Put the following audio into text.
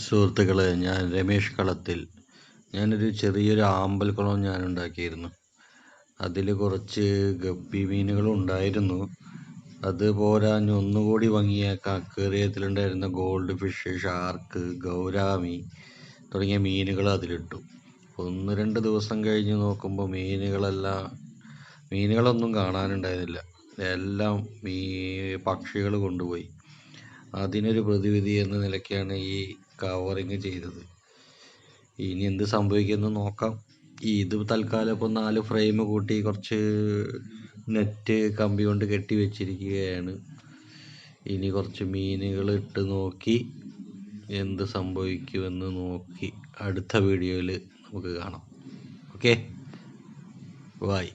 സുഹൃത്തുക്കളെ, ഞാൻ രമേഷ് കളത്തിൽ. ഞാനൊരു ചെറിയൊരു ആമ്പൽക്കുളം ഞാൻ ഉണ്ടാക്കിയിരുന്നു. അതിൽ കുറച്ച് ഗപ്പി മീനുകളുണ്ടായിരുന്നു. അതുപോരാഞ്ഞ് ഒന്നുകൂടി ഭംഗിയ അക്വേറിയത്തിലുണ്ടായിരുന്ന ഗോൾഡ് ഫിഷ്, ഷാർക്ക്, ഗൗരാമി തുടങ്ങിയ മീനുകൾ അതിലിട്ടു. 1-2 ദിവസം കഴിഞ്ഞ് നോക്കുമ്പോൾ മീനുകളൊന്നും കാണാനുണ്ടായിരുന്നില്ല. എല്ലാം പക്ഷികൾ കൊണ്ടുപോയി. അതിനൊരു പ്രതിവിധി എന്ന നിലയ്ക്കാണ് ഈ കവറിങ് ചെയ്തത്. ഇനി എന്ത് സംഭവിക്കുമെന്ന് നോക്കാം. ഇത് തൽക്കാലം ഇപ്പോൾ 4 ഫ്രെയിം കൂട്ടി കുറച്ച് നെറ്റ് കമ്പി കൊണ്ട് കെട്ടി വെച്ചിരിക്കുകയാണ്. ഇനി കുറച്ച് മീനുകൾ ഇട്ട് നോക്കി എന്ത് സംഭവിക്കുമെന്ന് നോക്കി അടുത്ത വീഡിയോയിൽ നമുക്ക് കാണാം. Okay, by.